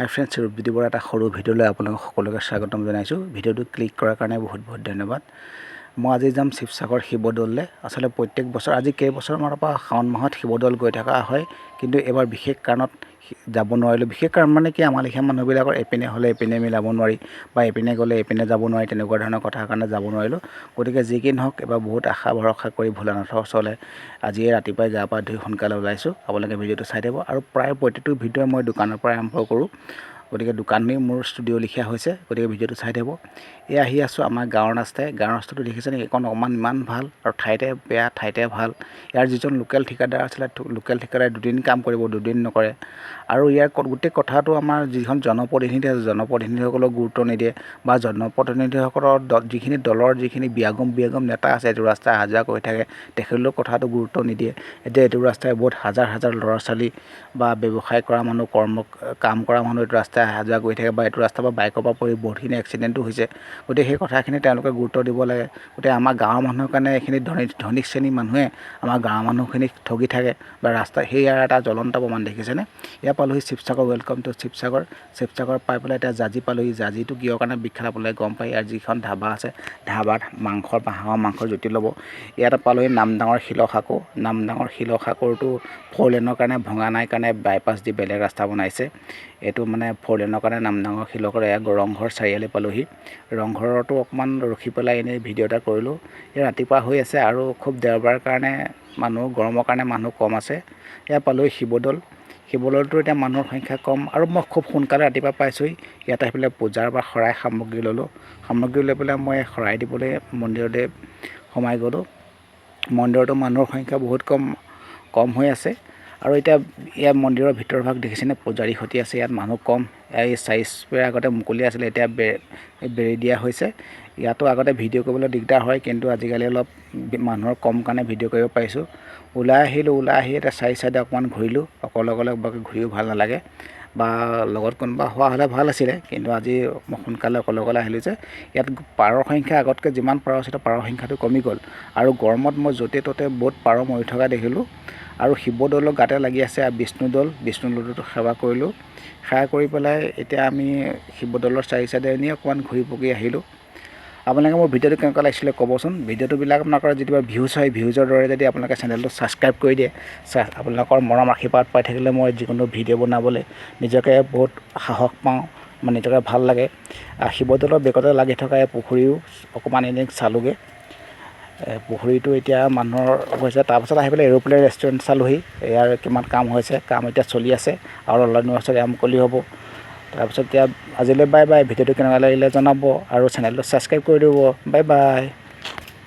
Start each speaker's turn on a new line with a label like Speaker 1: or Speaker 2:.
Speaker 1: হাই friends, ৰূপজ্যোতিৰ এটা সৰু ভিডিঅ'লৈ আপোনালোক সকলোকে স্বাগতম জনাইছোঁ। ভিডিঅ'টো ক্লিক কৰাৰ কাৰণে বহুত বহুত ধন্যবাদ। মই আজি যাম শিৱসাগৰ শিৱদৌললৈ। আচলতে প্ৰত্যেক বছৰ আজি কেইবছৰমানৰ পৰা শাওণ মাহত শিৱদৌল গৈ থকা হয়, কিন্তু এবাৰ বিশেষ কাৰণত যাব নোৱাৰিলোঁ। বিশেষ কাৰণ মানে কি, আমাৰ লেখীয়া মানুহবিলাকৰ এপিনে হ'লে এপিনে মিলাব নোৱাৰি বা এপিনে গ'লে এপিনে যাব নোৱাৰি, তেনেকুৱা ধৰণৰ কথাৰ কাৰণে যাব নোৱাৰিলোঁ। গতিকে যি কি নহওক, এবাৰ বহুত আশা ভৰসা কৰি ভোলানাথৰ ওচৰলৈ আজিয়ে ৰাতিপুৱাই গা পা ধুই সোনকালে ওলাইছোঁ। আপোনালোকে ভিডিঅ'টো চাই থাকিব। আৰু প্ৰায় প্ৰতিটো ভিডিঅ' মই দোকানৰ পৰা আৰম্ভ কৰোঁ, গতিকে দোকানেই মোৰ ষ্টুডিঅ' লিখা হৈছে। গতিকে ভিডিঅ'টো চাই থাকিব। এই আহি আছোঁ আমাৰ গাঁৱৰ ৰাস্তাই। গাঁৱৰ ৰাস্তাটো দেখিছে নেকি? এইখন অকণমান ইমান ভাল, আৰু ঠাইতে বেয়া ঠাইতে ভাল। ইয়াৰ যিজন লোকেল ঠিকাদাৰ আছিলে, লোকেল ঠিকাদাৰে দুদিন কাম কৰিব, দুদিন নকৰে। আৰু ইয়াৰ গোটেই কথাটো আমাৰ যিখন জনপ্ৰতিনিধি আছে, জনপ্ৰতিনিধিসকলক গুৰুত্ব নিদিয়ে, বা জনপ্ৰতিনিধিসকলৰ যিখিনি দলৰ যিখিনি বিয়াগম নেতা আছে, এইটো ৰাস্তাই অহা যোৱা কৰি থাকে, তেখেতলোকৰ কথাটো গুৰুত্ব নিদিয়ে। এতিয়া এইটো ৰাস্তাই বহুত হাজাৰ হাজাৰ ল'ৰা ছোৱালী বা ব্যৱসায় কৰা মানুহ, কাম কৰা মানুহ এইটো ৰাস্তাই অহা যোৱা কৰি থাকে, বা এইটো ৰাস্তাৰ পৰা বাইকৰ পৰা পৰি বহুতখিনি এক্সিডেণ্টো হৈছে। গতিকে সেই কথাখিনি তেওঁলোকে গুৰুত্ব দিব লাগে। গতিকে আমাৰ গাঁৱৰ মানুহৰ কাৰণে এইখিনি ধনিক শ্ৰেণীৰ মানুহে আমাৰ গাঁৱৰ মানুহখিনিক ঠগি থাকে, বা ৰাস্তা সেয়াৰ এটা জ্বলন্ত প্ৰমাণ দেখিছেনে? ইয়াৰ পালোহি শিৱসাগৰ। Welcome to Sivasagar. শিৱসাগৰ পাই পেলাই এতিয়া জাজি পালোহি। জাজিটো কিয় কাৰণে বিখ্যাত আপোনালোকে গম পায়। ইয়াৰ যিখন ধাবা আছে, ধাবাত মাংসৰ বা হাঁহৰ মাংসৰ জুতি ল'ব। ইয়াতে পালোহি নামডাঙৰ শিলসাঁকো। নামডাঙৰ শিলসাঁকোৰটো 4 লেনৰ কাৰণে ভঙা নাই কাৰণে বাইপাছ দি বেলেগ ৰাস্তা বনাইছে। এইটো মানে 4 লেনৰ কাৰণে নামডাঙৰ শিলসাঁকো। এয়া ৰংঘৰ চাৰিআলি পালোহি। ৰংঘৰতো অকণমান ৰখি পেলাই এনেই ভিডিঅ' এটা কৰিলোঁ। এই ৰাতিপুৱা হৈ আছে, আৰু খুব দেওবাৰ কাৰণে মানুহ, গৰমৰ কাৰণে মানুহ কম আছে। এয়া পালোহি শিৱদৌল। শিৱদৌলটো এতিয়া মানুহৰ সংখ্যা কম, আৰু মই খুব সোনকালে ৰাতিপুৱা পাইছোঁহি। ইয়াত আহি পেলাই পূজাৰ বা শৰাই সামগ্ৰী ল'লোঁ। সামগ্ৰী লৈ পেলাই মই শৰাই দিবলৈ মন্দিৰতে সোমাই গ'লোঁ। মন্দিৰতো মানুহৰ সংখ্যা বহুত কম হৈ আছে। আৰু এতিয়া ইয়াৰ মন্দিৰৰ ভিতৰভাগ দেখিছেনে? পূজাৰী সতি আছে, ইয়াত মানুহ কম। এই 4 স্পেয়াৰ আগতে মুকলি আছিলে, এতিয়া বেৰি দিয়া হৈছে। ইয়াতো আগতে ভিডিঅ' কৰিবলৈ দিগদাৰ হয়, কিন্তু আজিকালি অলপ মানুহৰ কম কাৰণে ভিডিঅ' কৰিব পাৰিছোঁ। ওলাই আহিলোঁ। ওলাই আহি এতিয়া 4 চাইডে অকণমান ঘূৰিলোঁ। অকলে ঘূৰিও ভাল নালাগে, বা লগত কোনোবা হোৱা হ'লে ভাল আছিলে, কিন্তু আজি মই সোনকালে অকলে আহিলোঁ যে। ইয়াত পাৰৰ সংখ্যা আগতকৈ যিমান পাৰ আছিলে, পাৰৰ সংখ্যাটো কমি গ'ল। আৰু গৰমত মই য'তে ত'তে বহুত পাৰ মৰি থকা দেখিলোঁ। আৰু শিৱদৌলৰ গাতে লাগি আছে বিষ্ণুদৌলতো সেৱা কৰিলোঁ। সেৱা কৰি পেলাই এতিয়া আমি শিৱদৌলৰ 4 চাইডে এনেই অকণমান ঘূৰি পকি আহিলোঁ। আপোনালোকে মোৰ ভিডিঅ'টো কেনেকুৱা লাগিছিলে ক'বচোন। ভিডিঅ'টোবিলাক আপোনালোকৰ যেতিয়া ভিউজ হয়, ভিউজৰ দৰে যদি আপোনালোকে চেনেলটো ছাবস্ক্ৰাইব কৰি দিয়ে, আপোনালোকৰ মৰম আশীৰ্বাদ পাই থাকিলে মই যিকোনো ভিডিঅ' বনাবলৈ নিজকে বহুত সাহস পাওঁ, মানে নিজকে ভাল লাগে। শিৱদৌলৰ বেগতে লাগি থকা এই পুখুৰীও অকণমান এনেই চালোঁগৈ। পুখুৰীটো এতিয়া মানুহৰ হৈছে। তাৰপাছত আহি পেলাই এৰোপ্লেন ৰেষ্টুৰেণ্ট চালোঁহি। ইয়াৰ কিমান কাম হৈছে, কাম এতিয়া চলি আছে, আৰু অলপ দিনৰ পাছত মুকলি হ'ব। তাৰপিছত এতিয়া আজিলৈ বাই বাই। ভিডিঅ'টো কেনেকুৱা লাগিলে জনাব, আৰু চেনেলটো ছাবস্ক্ৰাইব কৰি দিব। Bye bye.